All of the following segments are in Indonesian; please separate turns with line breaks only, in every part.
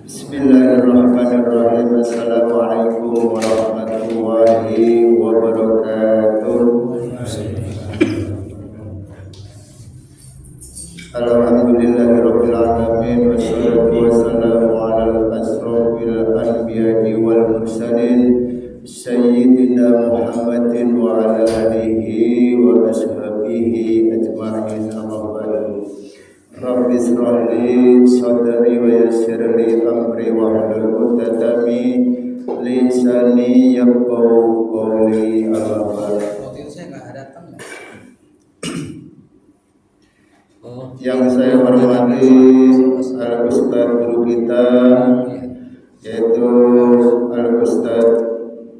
Bismillahirrahmanirrahim. Assalamualaikum warahmatullahi wabarakatuh. Alhamdulillahirabbil alamin wassalatu wassalamu ala asrofil anbiya'i wal mursalin sayyidina Muhammadin wa ala alihi wa ashabihi ajma'in. Amma ba'du. Rabbi shrah li sadri wa yassir li amri wahlul 'uqdatam min lisani yafqahu qawli. Yang saya hormati Al-Ustaz guru kita, yaitu Al-Ustaz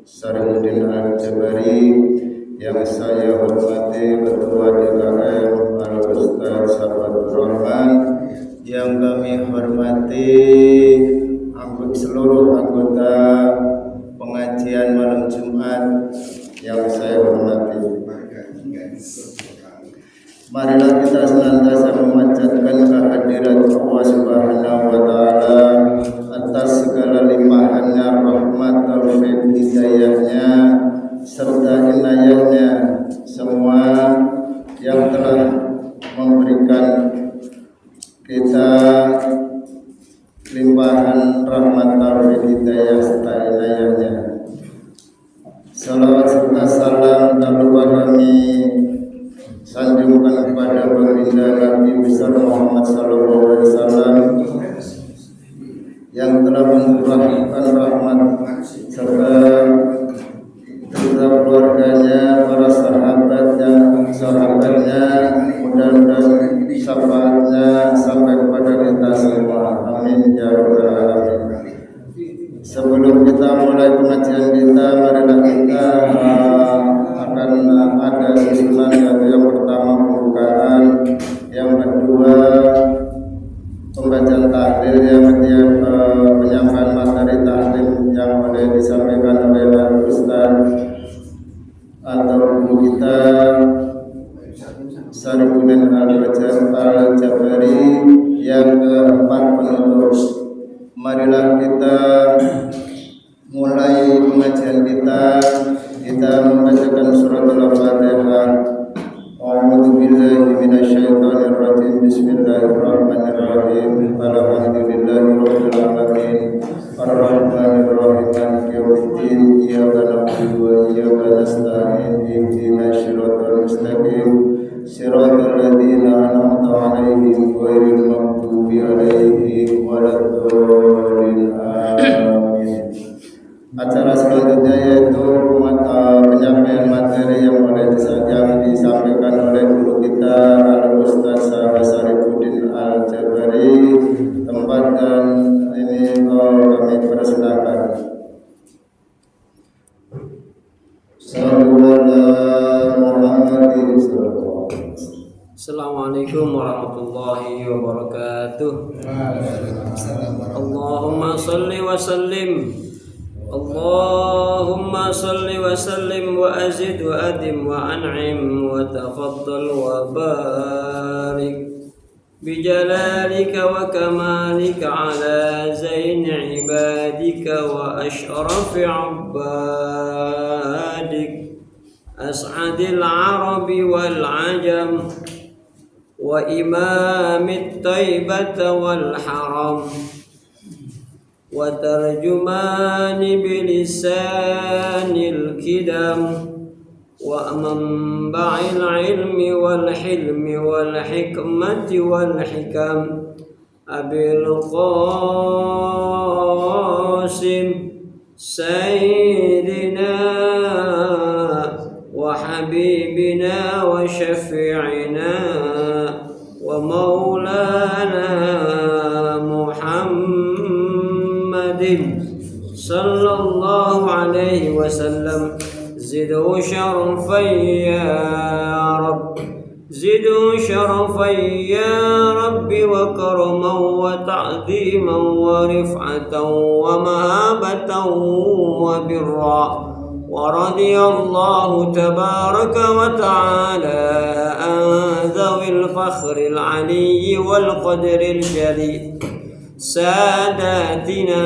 Sarifuddin Al-Jabari. Yang saya hormati Ketua DKM Al-Ustaz Sahabatur Rahman. Yang kami hormati seluruh anggota pengajian malam Jumat yang saya hormati. Marilah kita senantiasa memanjatkan kehadirat Allah Subhanahu wa taala atas segala limpahannya rahmat, taufik, hidayahnya serta inayahnya, semua yang telah memberikan kita limpahan rahmat, taufik, hidayah serta inayahnya. Salawat serta salam tak lupa kami sanjungkan kepada baginda Nabi besar Muhammad sallallahu alaihi wasallam yang telah mencurahkan rahmat serta keluarganya, para sahabatnya, mudah-mudahan syafaatnya sampai kepada kita semua. Amin ya rabbal alamin. Sebelum kita mulai pengajian kita, marilah kita akan ada susunan, yaitu yang pertama pembukaan, yang kedua pembacaan tahlil, yang ketiga penyampaian materi tahlil yang boleh disampaikan oleh Ustaz atau guru kita Sarifuddin Al-Jabari. Yang keempat penutup. Marilah kita mulai pengajian kita membacakan surat Al-Fatihah. A'udzu billahi minasyaitonir rajim. Bismillahirrahmanirrahim. Alhamdulillahirabbil alamin. Arrahmanir rahim. Maliki yaumiddin. Iyyaka na'budu wa iyyaka nasta'in. Ihdinas siratal mustaqim. Siratal ladzina an'amta 'alaihim ghairil maghdubi 'alaihim waladdallin. Amin. Acara selanjutnya yaitu penyampaian materi yang disampaikan oleh guru kita Al-Ustaz Sarifuddin Al-Jabari. Tempat dan ini kami persilakan.
Assalamualaikum warahmatullahi wabarakatuh. Allahumma salli wa sallim. Allahumma salli wa sallim wa azid wa adim wa an'im wa tafaddal wa barik bijalalika wa kamalika ala zain ibadika wa ashrafi abbadik as'adil arabi wal ajam wa imamit taibata wal haram wa tarjumani bilisanil kidam wa manba'il ilmi wal hilmi wal hikmati wal hikam abil qasim sayyidina wa habibina wa syafi'ina wa maulana sallallahu alaihi wasallam. Zidu syarafan ya Rabb, zidu syarafan ya Rabbi wa karaman wa ta'ziman wa rif'atan wa mahabatan wa birra. ورضي الله تبارك وتعالى عن ذوي الفخر العلي والقدر الجليل ساداتنا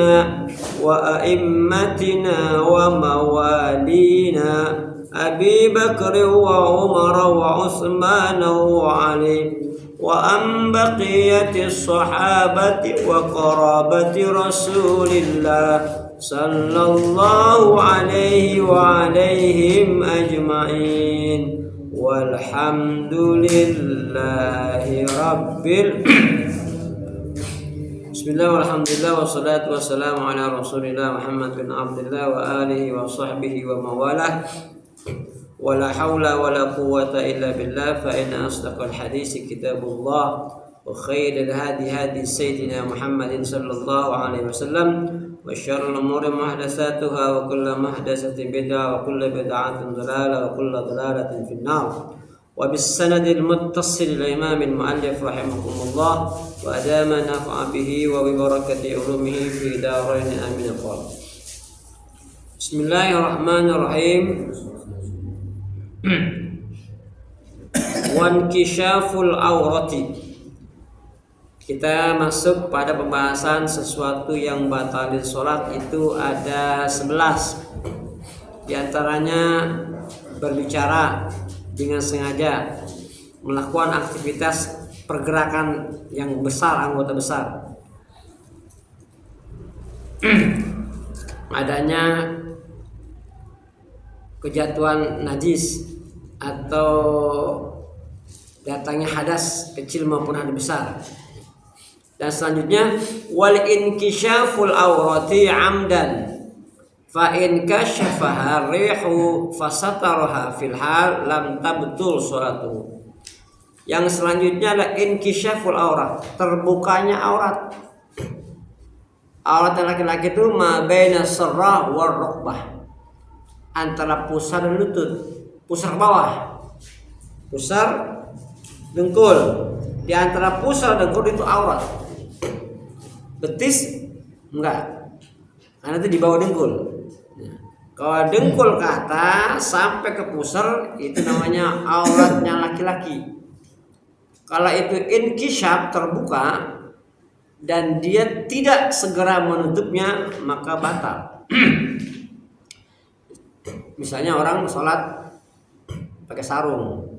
وأئمتنا وموالينا أبي بكر وعمر وعثمان وعلي وأن بقية الصحابة وقرابة رسول الله صلى الله عليه وعليهم أجمعين والحمد لله رب بسم الله والحمد لله والصلاة والسلام على رسول الله محمد بن عبد الله وآله وصحبه ومواله ولا حول ولا قوة إلا بالله فإن أصدق الحديث كتاب الله وخير الهادي هادي سيدنا محمد صلى الله عليه وسلم وشر الأمور محدثاتها وكل محدثة بدعة وكل بدعة ضلالة وكل ضلالة في النار وبالسند المتصل للإمام المؤلف رحمه الله وأدام نفع به وببركة علومه في دارين آمين قال بسم الله الرحمن الرحيم wankishaful aurati. Kita masuk pada pembahasan sesuatu yang batalin sholat itu ada 11. Di antaranya berbicara dengan sengaja, melakukan aktivitas pergerakan yang besar, anggota besar, adanya kejatuhan najis atau datangnya hadas kecil maupun hadas besar. Dan selanjutnya wal inkishaful aurati amdan fa in kashafaha rihu fasataraha fil hal lam tabtul salatuhu. Yang selanjutnya adalah inkishaful aurat, terbukanya aurat. Aurat laki-laki itu ma baina sarra war rukbah, antara pusar dan lutut, pusar bawah, pusar dengkul. Di antara pusar dan dengkul itu aurat. Betis enggak, karena itu di bawah dengkul. Kalau dengkul ke atas sampai ke pusar itu namanya auratnya laki-laki. Kalau itu inkishaf, terbuka, dan dia tidak segera menutupnya, maka batal. Misalnya orang sholat pakai sarung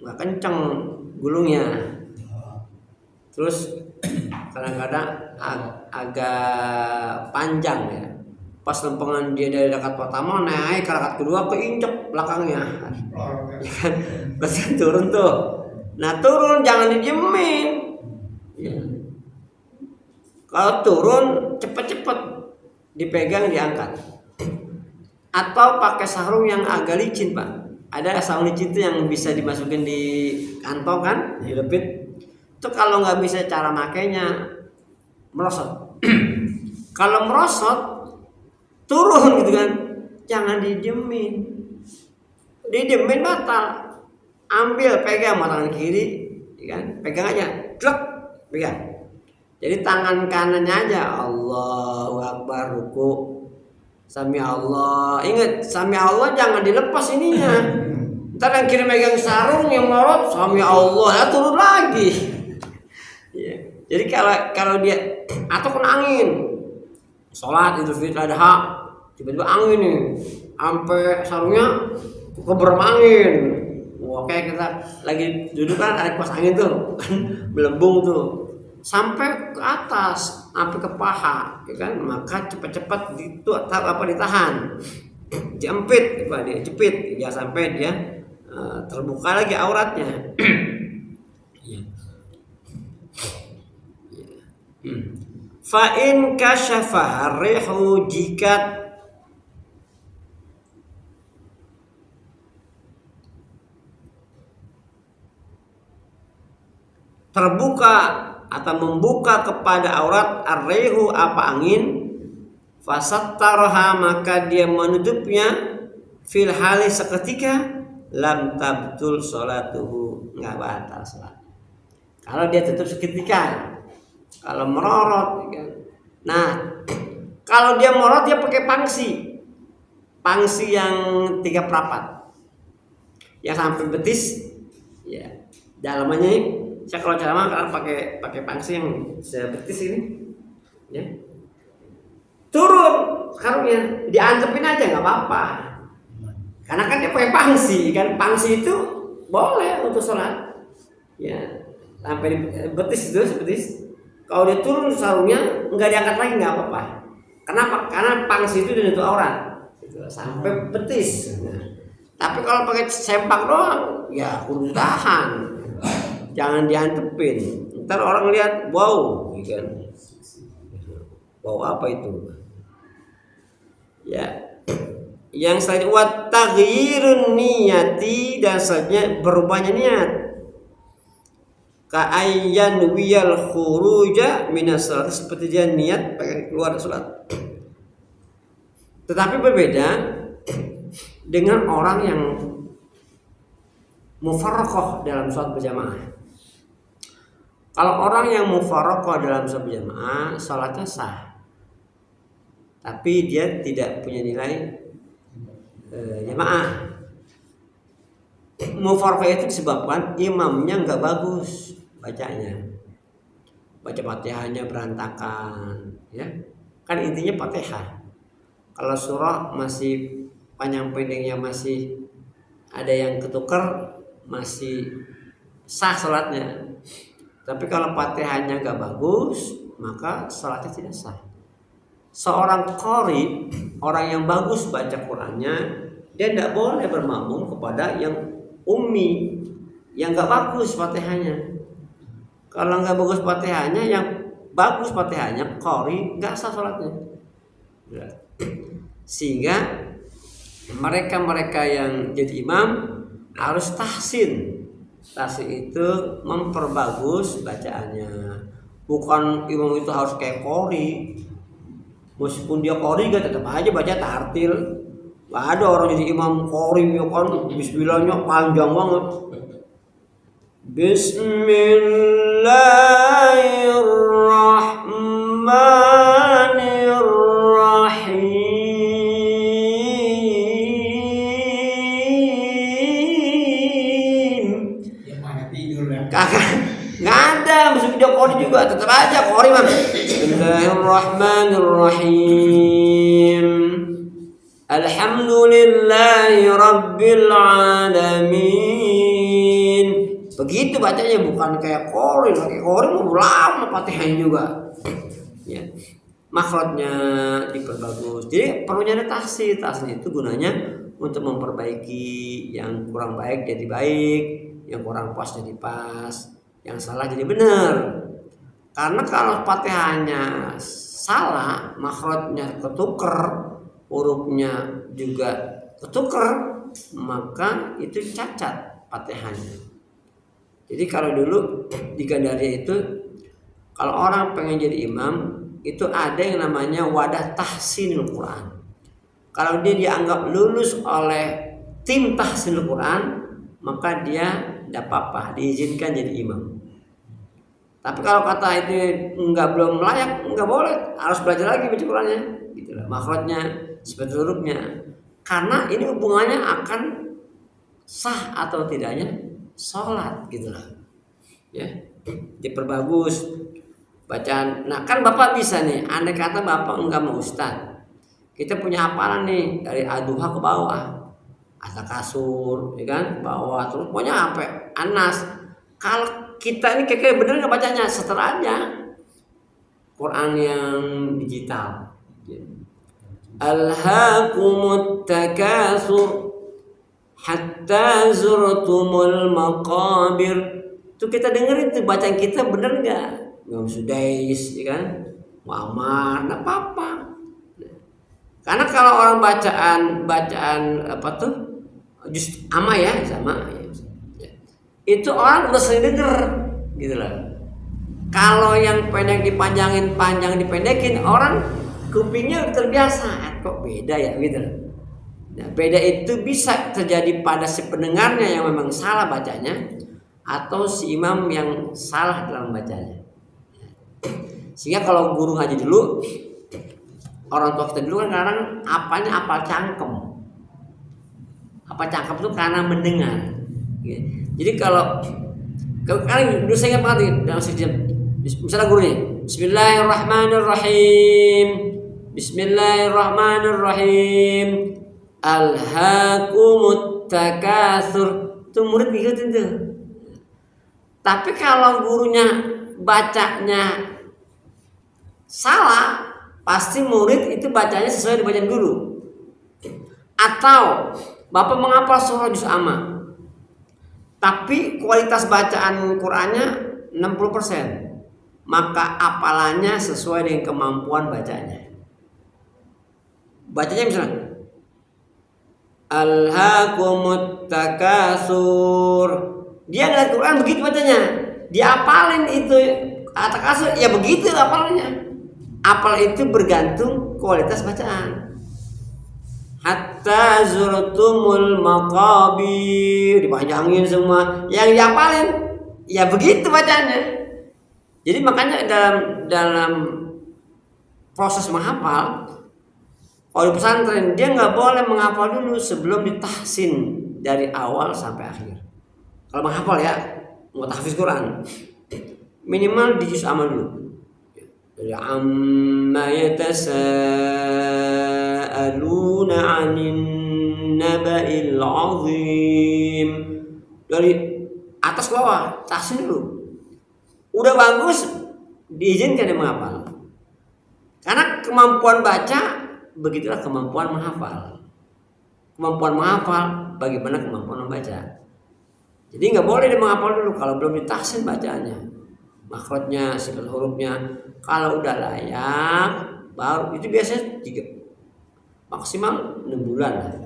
nggak kenceng gulungnya, terus kadang-kadang agak panjang ya. Pas lempengan dia dari rakaat pertama naik ke rakaat kedua keinjek belakangnya, ya kan? Pasti turun tuh. Nah turun jangan didiemin. Ya. Kalau turun cepet-cepet dipegang, diangkat. Atau pakai sarung yang agak licin, Pak. Ada sarung licin itu yang bisa dimasukin di kantong kan, dilepit. Itu kalau nggak bisa cara makainya, merosot. Kalau merosot turun gitu kan, jangan didiemin. Didiemin batal. Ambil, pegang sama tangan kiri, kan? Pegang aja, klek, pegang. Jadi tangan kanannya aja, Allahu Akbar, ruku. Sami Allah, ingat sami Allah jangan dilepas ininya. Ntar yang kiri megang sarung, yang melorot sami Allah, ya turun lagi. Ya. Jadi kalau dia atau kena angin, sholat Idul Fitri Adha, tiba-tiba angin nih, sampai sarungnya keberem angin. Wah, kayak kita lagi duduk kan ada kipas angin tuh, kan belembung tuh. Sampai ke atas, sampai ke paha, ya kan? Maka cepat-cepat ditahan, jepit, dia jepit, ya sampai dia terbuka lagi auratnya. Fa in kashafa rihu, jika terbuka atau membuka kepada aurat ar-rihu, apa angin, fasattaraha, maka dia menutupnya, fil hali, seketika, lam tabtul sholatuhu, enggak batal salat. Kalau dia tutup seketika, kalau merorot kan. Nah, kalau dia merorot dia pakai pangsi yang 3/4 yang sampai betis, ya dalamannya saya kalau ceramah kan pakai pangsi yang sebetis ini, ya. Turun karungnya, diantepin aja nggak apa-apa. Karena kan dia pakai pangsi, kan pangsi itu boleh untuk sholat, ya. Sampai betis itu sebetis. Kalau dia turun sarungnya nggak diangkat lagi nggak apa-apa. Kenapa? Karena pangsi itu dari aurat, sampai betis. Nah, tapi kalau pakai sempak doang, ya kudu tahan, jangan diantepin. Ntar orang lihat, wow, kan? Wow apa itu? Ya, yang selanjutnya wat taghyirun niyati, dasarnya berubahnya niat. Ka ayyan wiyal khuruja minas salat, seperti dia niat pengen keluar salat. Tetapi berbeda dengan orang yang mufarraqah dalam salat berjamaah. Kalau orang yang mufarraqah dalam salat berjamaah, salatnya sah. Tapi dia tidak punya nilai jamaah. Mufarraqah itu disebabkan imamnya nggak bagus bacanya, baca Fatihahnya berantakan, ya. Kan intinya Fatihah. Kalau surah masih panjang pendeknya masih ada yang ketukar, masih sah salatnya. Tapi kalau Fatihahnya nggak bagus, maka salatnya tidak sah. Seorang qari, orang yang bagus baca Qur'annya, dia tidak boleh bermakmum kepada yang ummi, yang nggak bagus Fatihahnya. Kalau nggak bagus Fatihahnya, yang bagus Fatihahnya, qari, nggak sah salatnya. Sehingga mereka-mereka yang jadi imam harus tahsin. Tahsin itu memperbagus bacaannya. Bukan imam itu harus kayak qari. Meskipun dia qari, gak tetap aja baca tartil. Gak ada orang jadi imam qari ya kan, bismillahnya panjang banget. Bismillahirrahmanirrahim.
Yang mana tidur ya?
Kakak nggak ada, meskipun dia qari juga tetap aja qari mah. Bismillahirrahmanirrahim. Alhamdulillahi rabbil alamin. Begitu bacanya, bukan kayak qari. Pakai qari mau lama Fatihahnya juga. Ya. Makhrajnya diperbagus. Jadi perlunya ada tahsin. Tahsin itu gunanya untuk memperbaiki yang kurang baik jadi baik, yang kurang pas jadi pas, yang salah jadi benar. Karena kalau Fatihahnya salah, makhrajnya ketuker, hurufnya juga ketuker, maka itu cacat Fatihahnya. Jadi kalau dulu di Gandaria itu, kalau orang pengen jadi imam, itu ada yang namanya wadah tahsinul Quran. Kalau dia dianggap lulus oleh tim tahsinul Quran, maka dia tidak apa-apa, diizinkan jadi imam. Tapi kalau kata itu belum layak, nggak boleh, harus belajar lagi baca Qurannya, gitulah, makhrajnya, seperti hurufnya. Karena ini hubungannya akan sah atau tidaknya sholat, gitulah, ya. Diperbagus bacaan. Nah kan bapak bisa nih, andai kata bapak enggak mau ustad, kita punya hafalan nih dari Ad-Duha ke bawah, Asa kasur, ya kan, bawah terus pokoknya apa? Anas. Kalau kita ini kayak bener nggak bacanya, setelah aja Quran yang digital. Alhaakumut takatsur hatta zurtumul maqabir. Itu kita dengerin tuh bacaan kita bener nggak? Imam Sudais, ya kan, Muhammad, nggak apa-apa. Karena kalau orang bacaan apa tuh, juz amma ya, sama ya. Itu orang udah sering denger, gitu lah. Kalau yang pendek dipanjangin, panjang dipendekin, orang kupingnya udah terbiasa. Kok beda ya, gitu lah. Nah, beda itu bisa terjadi pada si pendengarnya yang memang salah bacanya, atau si imam yang salah dalam bacanya. Sehingga kalau guru ngaji dulu, orang tua kita dulu kan kadang apanya apal cangkem. Apa cangkem itu karena mendengar. Jadi kalau Kali dulu saya ingat banget nih dalam sejarah. Misalnya guru nih, Bismillahirrahmanirrahim. Bismillahirrahmanirrahim. Alhaakumut takatsur. Tuh murid ngikutin tuh. Tapi kalau gurunya bacanya salah, pasti murid itu bacanya sesuai dengan bacaan guru. Atau Bapak menghafal surah juz amma, tapi kualitas bacaan Qur'annya 60%, maka hafalannya sesuai dengan kemampuan bacanya. Bacanya misalnya Alhaakumut takatsur, dia ngeliat Quran begitu bacanya, diapalin itu takasur, ya begitu hafalannya. Apal itu bergantung kualitas bacaan. Hatta zurtumul maqabir, dipanjangin semua, yang diapalin ya begitu bacanya. Jadi makanya dalam proses menghafal, kalau di pesantren dia nggak boleh menghafal dulu sebelum ditahsin dari awal sampai akhir. Kalau menghafal ya, mau tahfiz Quran, minimal di juz amma dulu. Dari amma yatasaaluna 'anin naba'il 'azim, dari atas ke bawah tahsin dulu. Udah bagus, diizinkan dia menghafal. Karena kemampuan baca begitulah kemampuan menghafal. Kemampuan menghafal bagaimana kemampuan membaca. Jadi nggak boleh dia menghafal dulu kalau belum ditahsin bacaannya, makhrajnya, sifat hurufnya. Kalau udah layak, baru itu biasanya 3 maksimal 6 bulan lah.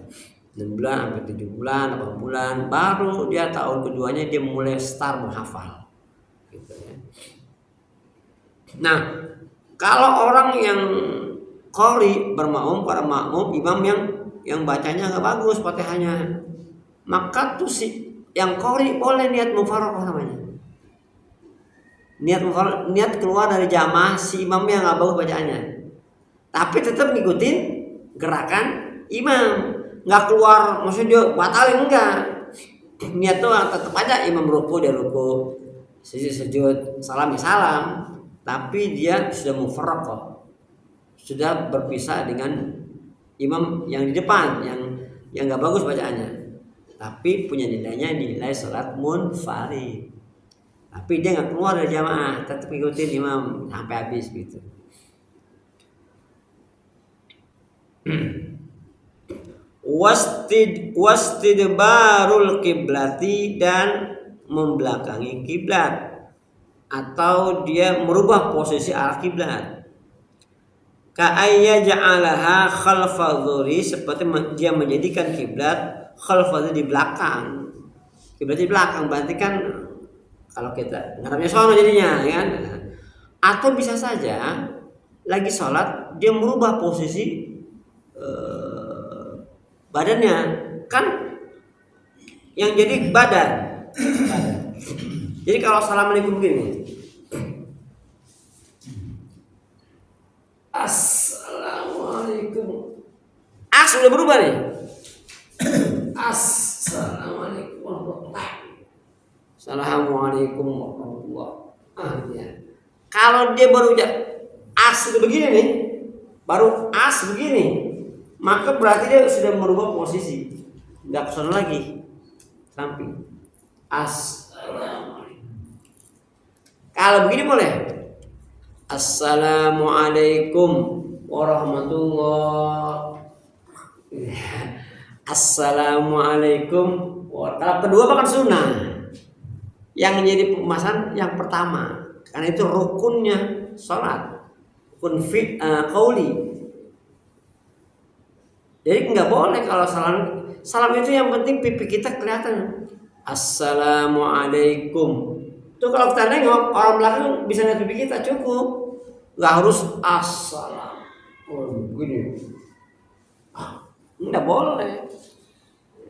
6 bulan sampai 7 bulan, 8 bulan, baru dia tahun keduanya dia mulai start menghafal. Gitu ya. Nah, kalau orang yang qori bermakmum pada makmum imam yang bacanya nggak bagus Fatihahnya, maka tuh si yang qori boleh niat mufaraqah namanya. Niat keluar dari jamaah si imamnya nggak bagus bacaannya, tapi tetap ngikutin gerakan imam, nggak keluar maksudnya dia batalin, enggak. Niat tuh tetap aja imam ruku dia ruku, sujud salam ya salam, tapi dia sudah mufaraqah, sudah berpisah dengan imam yang di depan yang nggak bagus bacaannya, tapi punya nilai sholat munfarid. Tapi dia nggak keluar dari jamaah, tetap ikutin imam sampai habis gitu. Wastidbarul kiblati, dan membelakangi kiblat atau dia merubah posisi arah kiblat. Ka'ayya ja'alaha khalfa dzuri, seperti dia menjadikan kiblat khalfa di belakang. Kiblat di belakang berarti kan kalau kita ngarapnya sono jadinya, ya kan? Atau bisa saja lagi sholat dia merubah posisi badannya, kan yang jadi badan. Jadi kalau assalamualaikum begini, assalamualaikum, sudah berubah nih. Assalamualaikum warahmatullahi. Assalamualaikum warahmatullahi. Ya. Kalau dia baru sudah begini nih, baru begini, maka berarti dia sudah merubah posisi, nggak kesana lagi, samping. Assalamualaikum. Kalau begini boleh. Assalamualaikum warahmatullahi. Assalamualaikum. Kalau kedua bahkan sunnah. Yang menjadi pemasan yang pertama, karena itu rukunnya sholat, rukun qauli. Jadi nggak boleh kalau salam itu yang penting pipi kita kelihatan. Assalamualaikum. Itu kalau kita nengok orang belakang bisa lihat pipi kita, cukup. Nggak harus assalam. Begini. Nggak boleh.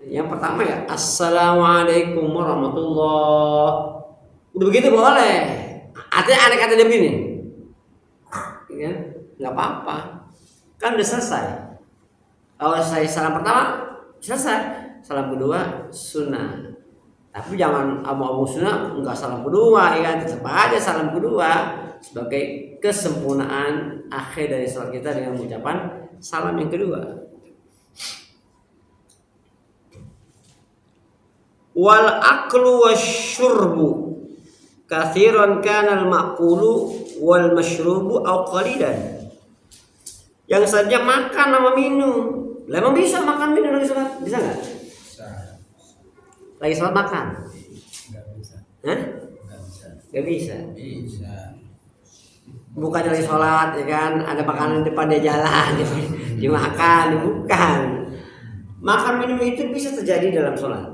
Yang pertama ya assalamualaikum warahmatullah. Udah begitu boleh. Artinya ada kata dia begini, ya, nggak apa-apa. Kan udah selesai. Kalau saya salam pertama selesai, salam kedua sunnah. Tapi jangan abu-abu sunnah enggak salam kedua, ya tetap aja salam kedua sebagai kesempurnaan akhir dari salat kita dengan mengucapkan salam yang kedua. Wal aklu wasyurbu kathiran kana al ma'kulu wal mashrubu aw qalilan. Yang saja makan sama minum. Lah emang bisa makan minum lagi salat? Bisa enggak? Lagi salat makan?
Enggak bisa.
Hah?
Enggak bisa.
Enggak bisa.
Bisa.
Bukan lagi sholat ya kan, ada makanan di depan dia jalan dimakan, bukan. Makan minum itu bisa terjadi dalam sholat,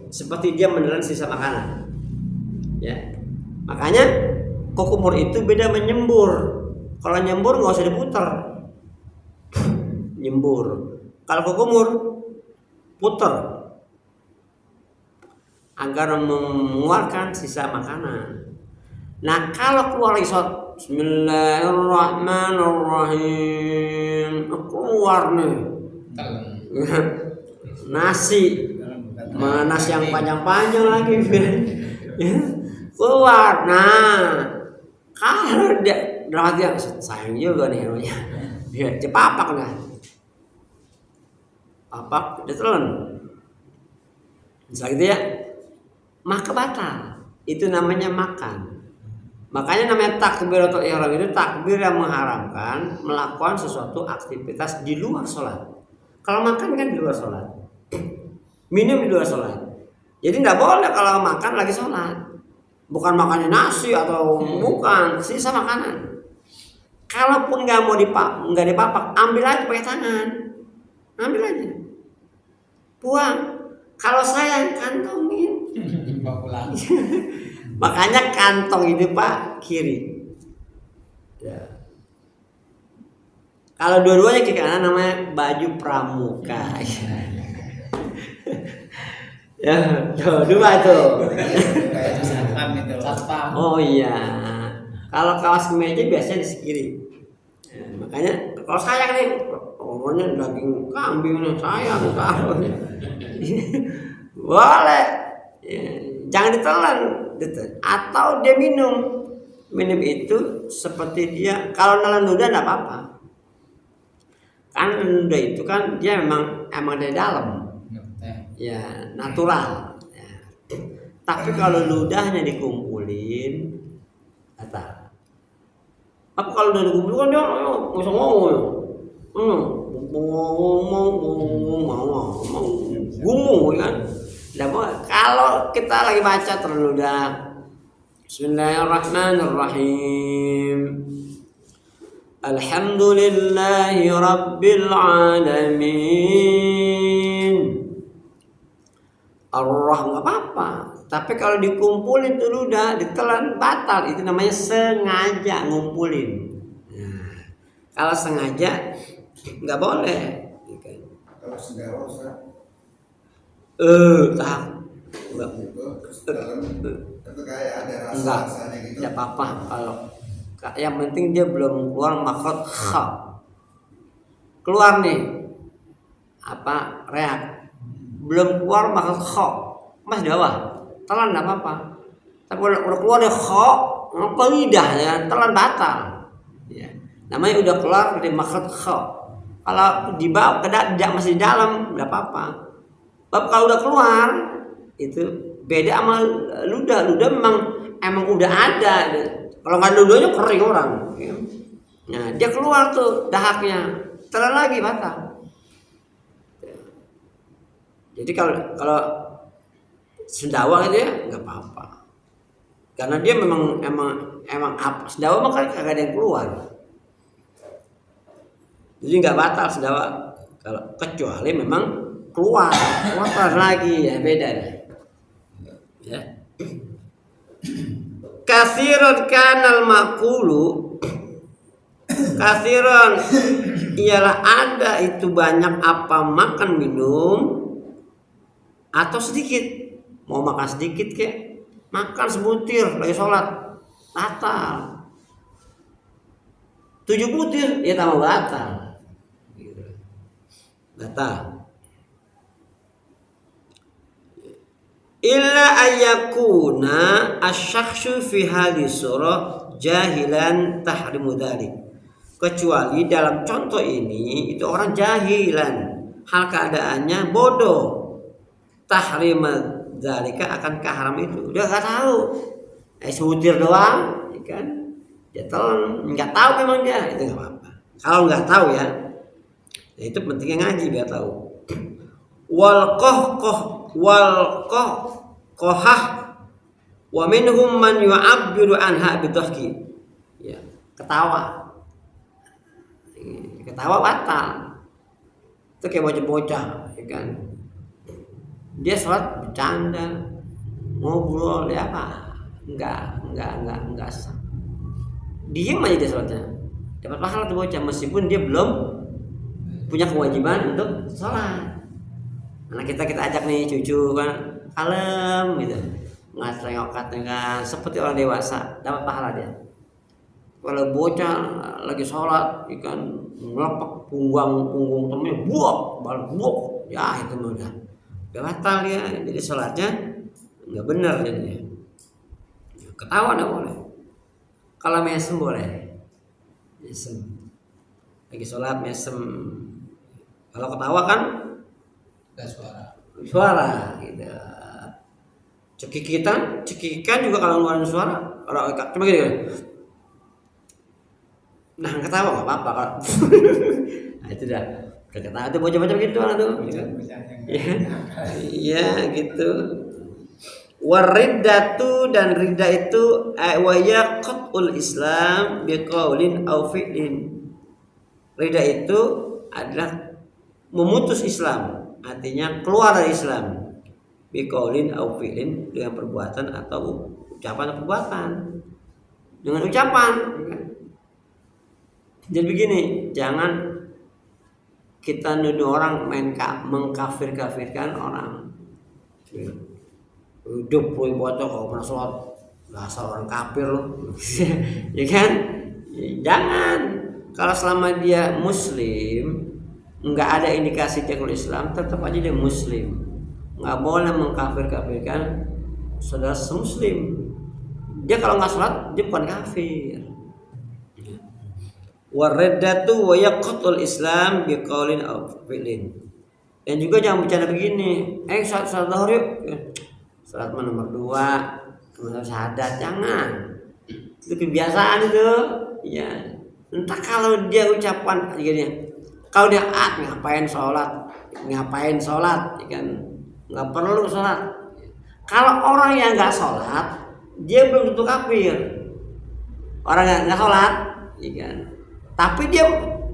seperti dia menelan sisa makanan ya. Makanya kukumur itu beda menyembur. Kalau nyembur nggak usah diputar, nyembur. Kalau kukumur putar agar mengeluarkan sisa makanan. Nah kalau keluar lagi sholat, Bismillahirrahmanirrahim, keluar nih nasi, mana nasi yang panjang-panjang lagi keluar. Nah kalau dia sayang juga nih namanya, dia cepapak dah, papak dia telan, misalnya gitu ya, maka batal. Itu namanya makan. Makanya namanya takbiratul ihram itu takbir yang mengharamkan melakukan sesuatu aktivitas di luar sholat. Kalau makan kan di luar sholat, minum di luar sholat. Jadi nggak boleh kalau makan lagi sholat. Bukan makannya nasi atau bukan sisa makanan. Kalaupun nggak mau nggak dipapak, ambil aja pakai tangan, ambil aja, buang. Kalau saya kantongin. Makanya kantong itu Pak kiri. Ya. Kalau dua-duanya kiri kanan namanya baju pramuka. Ya, dua tuh.
Satpam.
Oh iya. Kalau kaos kemeja biasanya di kiri. Ya, makanya kalau saya nih, orangnya daging kambing nih saya taruh. Boleh. Ya, jangan ditelan. Atau dia minum itu seperti dia kalau nelan ludah enggak apa-apa, kan ludah itu kan dia memang dari dalam ya natural ya. Tapi kalau ludahnya dikumpulin batal. Apa kalau udah dikumpulin kan dia nggak usah ngomong gumung kan. Kalau kita lagi baca terludah Bismillahirrahmanirrahim, Alhamdulillahi Rabbil Alamin, Ar-Rahman, nggak apa-apa. Tapi kalau dikumpulin tuh ludah ditelan batal. Itu namanya sengaja ngumpulin. Nah, kalau sengaja nggak boleh.
Kalau sengaja
Enggak.
Itu kayak ada
rasa-rasanya gitu. Enggak apa-apa kalau yang penting dia belum keluar makhraj kha. Keluar nih apa reak. Belum keluar makhraj kha. Mas di bawah. Telan enggak apa-apa. Tapi udah keluar deh kha, apa lidah ya, telan batal. Ya. Namanya udah keluar dari makhraj kha. Kalau di bawah masih di dalam enggak apa-apa. Tapi kalau udah keluar itu beda sama ludah. Ludah emang udah ada. Kalau nggak ludahnya kering orang. Nah dia keluar tuh dahaknya, telan lagi batal. Jadi kalau sendawa itu ya nggak apa-apa. Karena dia memang apa? Sendawa mah kan kagak ada yang keluar. Jadi nggak batal sendawa. Kalau kecuali memang keluar lagi ya beda deh. Ya. Katsiran kanal maqulu. Katsiran ialah ada itu banyak apa makan minum atau sedikit. Mau makan sedikit kek, makan sebutir lagi sholat batal. 7 butir ya tambah batal. Batal. illa ayyakuna asyakhsu fi hadhihi surah jahilan tahrimu dzalik. Kecuali dalam contoh ini itu orang jahilan, hal keadaannya bodoh. Tahrim dzalika akan keharam itu. Dia enggak tahu. Sebutir doang, kan? Dia telan, enggak tahu memang dia, itu enggak apa-apa. Kalau enggak tahu ya. Itu pentingnya ngaji biar tahu. Wal qahqah wa minhum man yu'abbiru anha bidhahki. Ya, ketawa batal. Itu kayak bocah-bocah, ya kan? Dia sholat bercanda, ngobrol ya apa? Enggak sah. Diem aja dia sholatnya. Dapat pahala tuh bocah meskipun dia belum punya kewajiban untuk sholat. Anak kita ajak nih cucu kan, kalem gitu, nggak sengokat dengan seperti orang dewasa, dapat pahala dia. Kalau bocah lagi sholat, ikan melepak punggung temennya, buok, ya itu udah batal ya. Jadi sholatnya nggak benar jadinya. Ketawa nggak boleh. Kalau mesem boleh, mesem. Lagi sholat mesem. Kalau ketawa kan suara gitu. Cekikan juga kalau ngeluarin suara. Kalau coba gini. Nah, ketawa enggak apa-apa kalau. Nah, itu dah. Ketawa itu bocah-bocah gitu lah tuh. Iya, gitu. Waridatu dan rida itu wa yaqul Islam biqaulin aw fi'lin. Rida itu adalah memutus Islam. Artinya keluar dari Islam biqaulin au fi'lin, dengan perbuatan atau ucapan atau perbuatan. Dengan ucapan. Jadi begini, jangan kita nuduh orang mengkafir-kafirkan orang. Hidup bocah kalau pernah sholat dasar orang kafir loh. Ya kan? Jangan. Kalau selama dia muslim, nggak ada indikasi dia keluar Islam, tetap aja dia muslim. Nggak boleh mengkafir-kafirkan saudara semuslim. Dia kalau nggak sholat dia bukan kafir. Waridatu wa yaqtul Islam biqaulin aw fi'lin. Dan juga jangan bercanda begini, sholat zuhur yuk. Sholat nomor 2, nomor syahadat, jangan. Itu kebiasaan itu. Ya. Entah kalau dia ucapan gini. Kalau dia ngapain sholat, ya kan nggak perlu sholat. Kalau orang yang nggak sholat, dia belum tentu kafir. Orang yang nggak sholat, ya kan. Tapi dia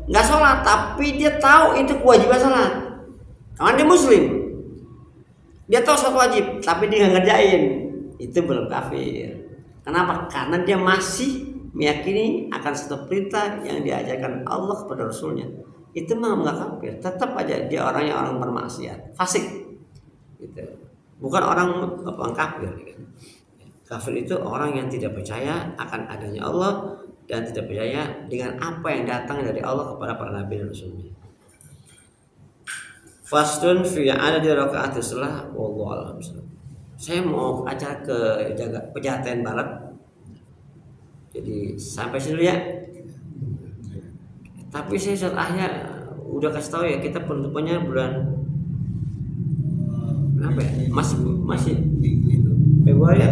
nggak sholat, tapi dia tahu itu kewajiban sholat. Karena dia muslim, dia tahu sholat wajib, tapi dia nggak ngerjain, itu belum kafir. Kenapa? Karena dia masih meyakini akan satu perintah yang diajarkan Allah kepada Rasulnya. Itu mah nggak kafir, tetap aja dia orang bermaksiat, fasik, gitu. Bukan orang kafir. Gitu. Kafir itu orang yang tidak percaya akan adanya Allah dan tidak percaya dengan apa yang datang dari Allah kepada para nabi dan rasulnya. Fastun fi adadi rakaatis shalah wallahu a'lam. Saya mau acara ke Pejaten Barat. Jadi sampai sini ya. Tapi saya saat akhir udah kasih tahu ya, kita penutupannya bulan apa ya? Masih Februari ya?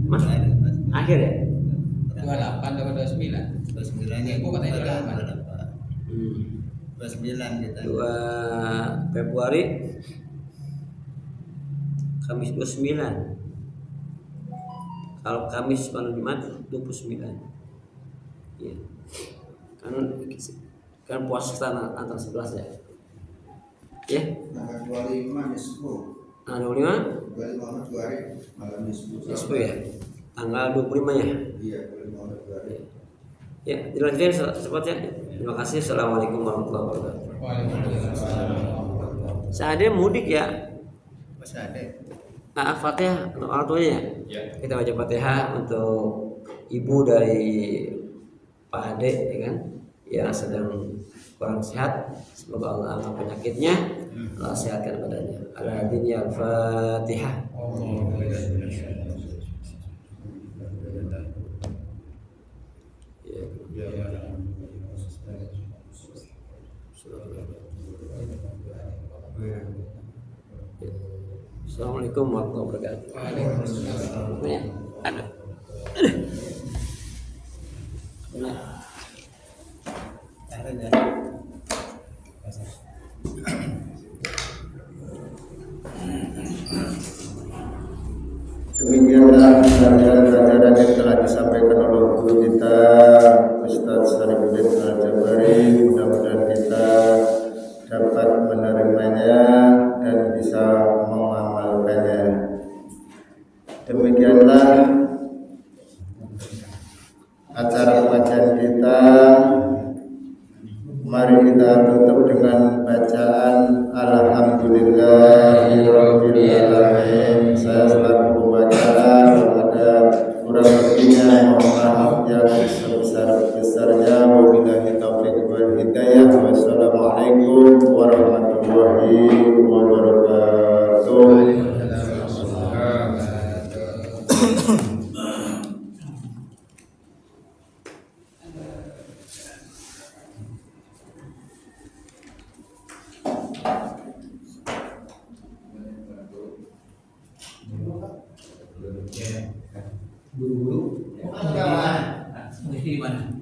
Mas akhir ya?
28 atau 29? 29 ya. Ibu katanya
29 kita.
2 Februari Kamis 29. Kalau Kamis malam Jumat 29. Iya. Kan puasa antara 11 ya. Ya.
Tanggal 25 Nisfu.
Tanggal 25?
25 Februari malam
Nisfu ya. Tanggal 25 ya.
Iya, 25 Februari.
Ya, dilanjutkan cepatnya. Terima kasih. Assalamualaikum warahmatullahi wabarakatuh.
Waalaikumsalam.
Saya mudik ya.
Masih ada.
Nah, Fatihah untuk orang tuanya ya. Kita baca Fatihah untuk ibu dari Pak Ade, ya kan? yang sedang kurang sehat, semoga Allah angkat penyakitnya, Allah sehatkan badannya. Al-Hadini Al-Fatihah. Assalamualaikum warahmatullahi wabarakatuh. Ya, ada.
Demikianlah pelajaran yang telah disampaikan oleh guru kita Ustaz Sarifuddin Al-Jabari. Mudah-mudahan kita dapat menerimanya dan bisa mengamalkannya. Demikianlah acara pengajian kita. Mari kita tutup dengan bacaan Alhamdulillahirabbil alamin. Saya selaku pembaca, ada kurang lebihnya mohon maaf yang sebesar-besarnya. Wabillahi taufiq wal hidayah. Wassalamualaikum warahmatullahi wabarakatuh.
Buru-buru. Di mana?